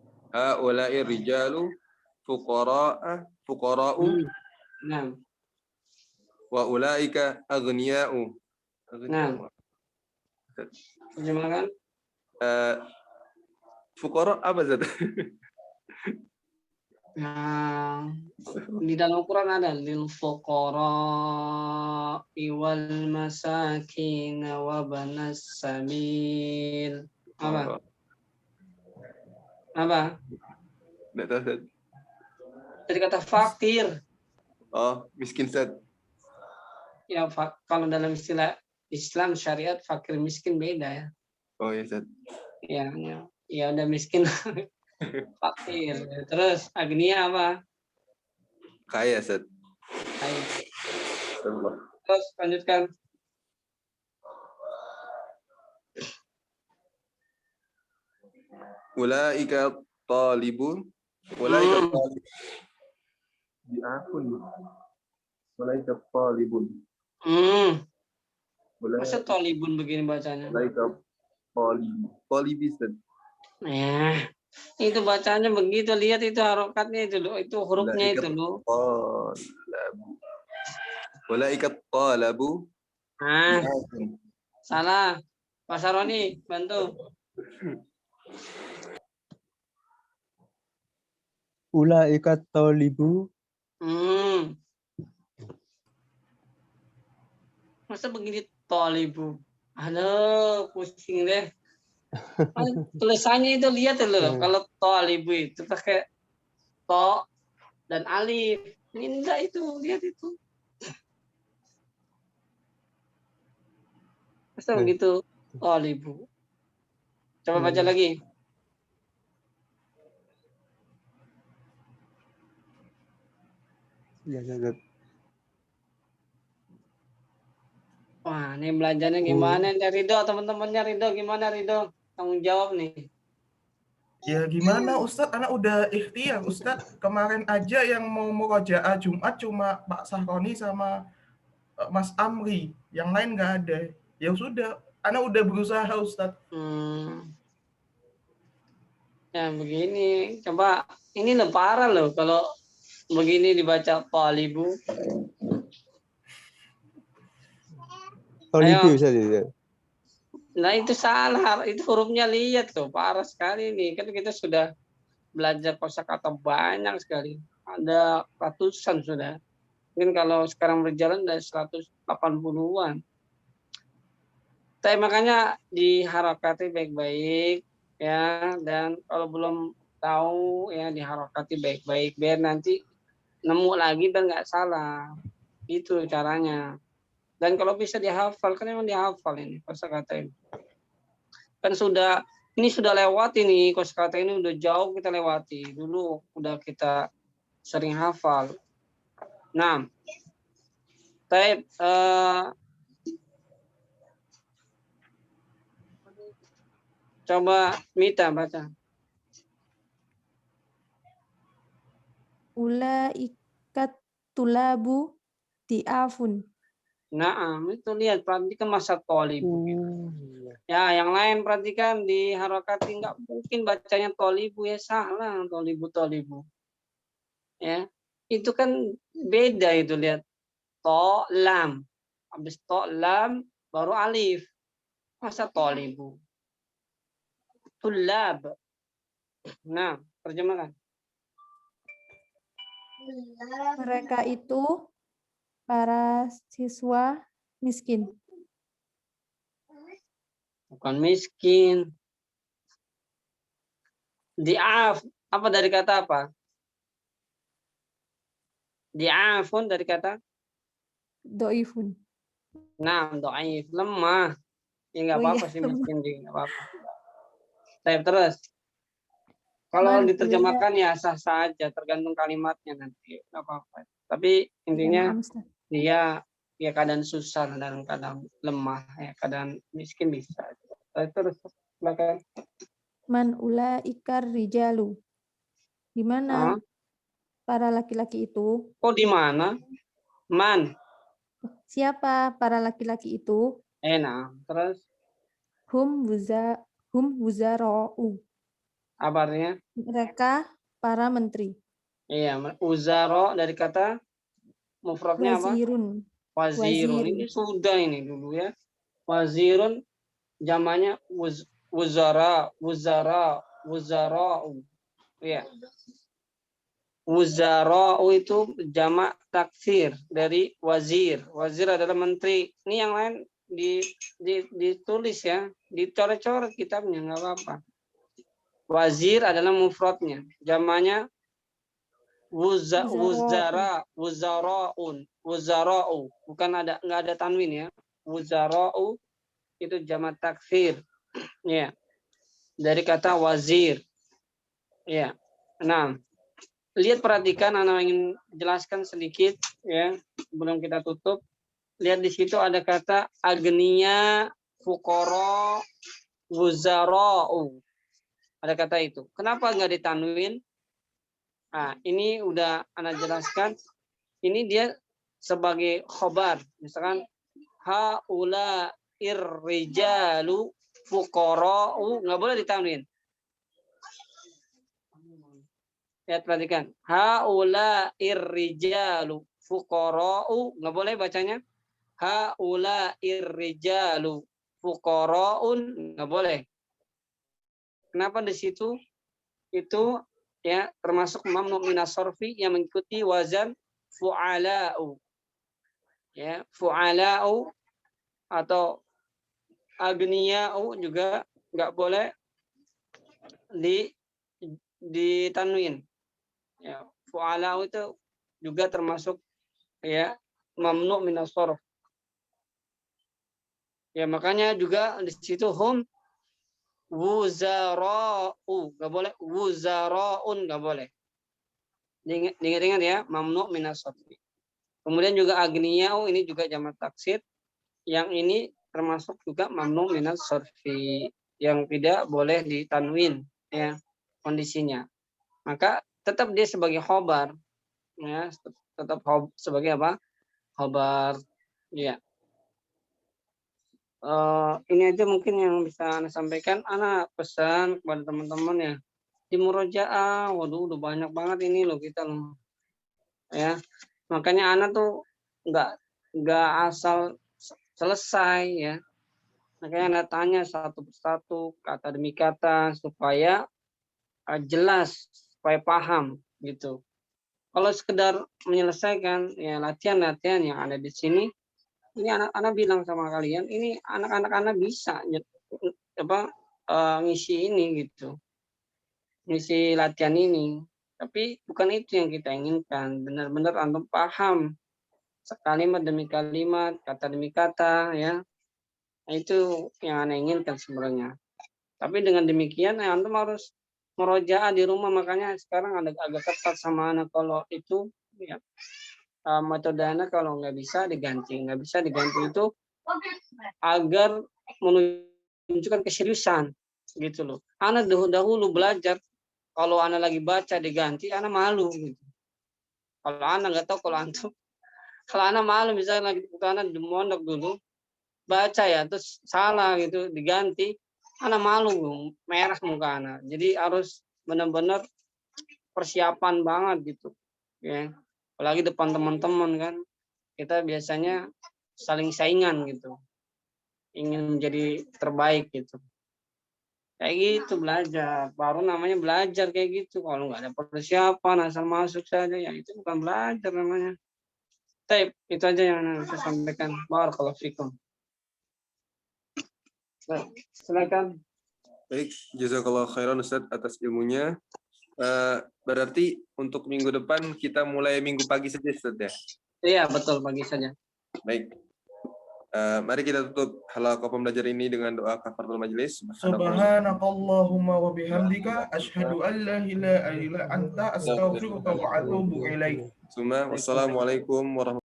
fuqara'u. Nah. Wa ulaika aghniya'u. Nah. Terjemahkan. Fuqara apa Zat? Nah, di dalam Quran ada lil fuqara wal masakin wa banas sabil. Apa? Enggak tahu, Zat. Jadi kata fakir. Oh, miskin, Zat. Ya, kalau dalam istilah Islam syariat fakir miskin beda ya. Oh ya, Zat. Ya udah miskin. Fakir. Terus agnia apa? Kaya, Zat. Kaya. Terus lanjutkan. Ulaika talibun. Ulaika talibun. Di akun. Ulaika talibun. Masa talibun begini bacanya? Ulaika talibun. Itu bacanya begitu, lihat itu harokatnya itu loh, itu hurufnya itu loh. Ulaika talabu. Salah. Pak Saroni, bantu. Ulaika talibu. Masa begini talibu? Aduh, pusing deh. Tulisannya itu lihat loh, kalau talibu itu pakai to dan alif. Ini enggak itu, lihat itu. Masa begitu talibu? Coba baca lagi. Ya. Wah, ini belajarnya gimana nih Ridho? Teman-temannya Ridho gimana Ridho? Tanggung jawab nih. Ya gimana Ustadz, anak udah ikhtiar Ustadz. Kemarin aja yang mau murojaah Jumat cuma Pak Sahroni sama Mas Amri. Yang lain nggak ada. Ya sudah, anak udah berusaha Ustadz. Ya begini, coba ini loh parah loh kalau begini dibaca talibu. Tolibi Ayo. Ustaz ya. Nah itu salah, itu hurufnya lihat tuh, parah sekali nih. Kan kita sudah belajar kosakata banyak sekali. Ada ratusan sudah. Mungkin kalau sekarang berjalan dari 180-an. Tapi makanya diharokati baik-baik ya, dan kalau belum tahu ya diharokati baik-baik biar nanti nemu lagi dan nggak salah. Itu caranya. Dan kalau bisa dihafal, kan memang dihafal ini kosakata ini. Kan ini sudah lewat ini kosakata ini udah jauh kita lewati. Dulu udah kita sering hafal. Nah, tapi coba Mita baca. Ulaikat tulabu di'afun. Nah, itu lihat, perhatikan masa tolibu. Ya, yang lain perhatikan di harokati nggak mungkin bacanya tolibu ya, salah tolibu. Ya, itu kan beda itu, lihat. To lam. Habis to lam baru alif. Masa tolibu. Tulab. Nah, terjemahkan. Mereka itu para siswa miskin. Bukan miskin. Di'af. Apa dari kata apa? Di'afun dari kata? Doifun. Nah, do'if. Lemah. Ya nggak apa-apa sih, miskin juga nggak apa-apa. Saya terus. Kalau diterjemahkan ya sah-sah aja, tergantung kalimatnya nanti. Nggak apa-apa. Tapi intinya dia ya keadaan susah, dalam keadaan lemah, ya keadaan miskin bisa. Terus silakan. Man ulaikar rijalu. Di mana para laki-laki itu? Oh, di mana? Man. Siapa para laki-laki itu? Nah, terus? Hum wuzara'u. Apa artinya? Mereka para menteri. Iya, uzaro dari kata mufradnya apa? Wazirun. Wazirun. Ini sudah ini dulu ya. Wazirun jamannya wuzara'u. Iya. Wuzara'u itu jamak taksir dari wazir. Wazir adalah menteri. Ini yang lain ditulis ya, dicoret-coret kitabnya, nggak apa-apa. Wazir adalah mufradnya, jamaknya wuzara'u, bukan nggak ada tanwin ya. Wuzara'u itu jamak taksir, ya, dari kata wazir, ya. Nah, lihat, perhatikan, anak ingin jelaskan sedikit ya sebelum kita tutup. Lihat di situ ada kata agniya, fuqara, wuzara'u. Ada kata itu. Kenapa nggak ditanwin? Nah, ini udah anak jelaskan. Ini dia sebagai khobar. Misalkan haula irrijalu fuqara'u, nggak boleh ditanwin. Lihat, perhatikan. Haula irrijalu fuqara'u, nggak boleh bacanya. Haula irrijalu fuqara'un, nggak boleh. Kenapa di situ? Itu ya termasuk mamnu minas sarfi yang mengikuti wazan fu'ala'u. Ya, fu'ala'u atau agniya'u juga nggak boleh ditanwin. Ya, fu'ala'u itu juga termasuk ya mamnu minas sarf. Ya, makanya juga di situ hum wuzara'u, nggak boleh. Wuzara'un, nggak boleh. Diingat-ingat ya, mamnu minas sarfi. Kemudian juga agniya'u, ini juga jamak taksir. Yang ini termasuk juga mamnu minas sarfi, yang tidak boleh ditanwin ya kondisinya. Maka tetap dia sebagai khobar ya, tetap sebagai apa? Khobar ya. Ini aja mungkin yang bisa Anda sampaikan. Anak pesan kepada teman-teman ya, di murojaah, waduh udah banyak banget ini loh kita loh. ya. Makanya anak tuh nggak asal selesai ya. Makanya anak tanya satu persatu, kata demi kata, supaya jelas, supaya paham gitu. Kalau sekedar menyelesaikan ya latihan-latihan yang ada di sini, ini anak-anak bilang sama kalian, ini anak-anak bisa ngisi ini gitu, ngisi latihan ini. Tapi bukan itu yang kita inginkan. Benar-benar antum paham sekalimat demi kalimat, kata demi kata, ya. Nah, itu yang anak inginkan sebenarnya. Tapi dengan demikian, antum harus merojaah di rumah. Makanya sekarang agak ketat sama anak. Kalau itu, ya, metode anak kalau nggak bisa diganti itu agar menunjukkan keseriusan, gitu loh. Anak dahulu belajar, kalau anak lagi baca diganti, anak malu. Gitu. Kalau anak nggak tahu, kalau anak malu, misalnya lagi anak di mondok dulu, baca ya, terus salah gitu, diganti, anak malu, merah muka anak. Jadi harus benar-benar persiapan banget gitu. Ya. Apalagi depan teman-teman kan, kita biasanya saling saingan gitu. Ingin menjadi terbaik gitu. Kayak gitu belajar, baru namanya belajar kayak gitu. Kalau nggak ada persiapan, asal masuk saja, ya itu bukan belajar namanya. Tapi itu aja yang saya sampaikan. Barakallahu fikum. Silakan. Baik, jazakallah khairan Ustaz atas ilmunya. Berarti untuk minggu depan kita mulai minggu pagi saja Ustaz ya? Iya, betul, pagi saja. Baik. Mari kita tutup halaqah pembelajaran ini dengan doa kafaratul majelis. Subhanakallahumma wa bihamdika asyhadu an la ilaha illa anta astaghfiruka wa atubu ilaik. Wassalamualaikum warahmatullahi wabarakatuh.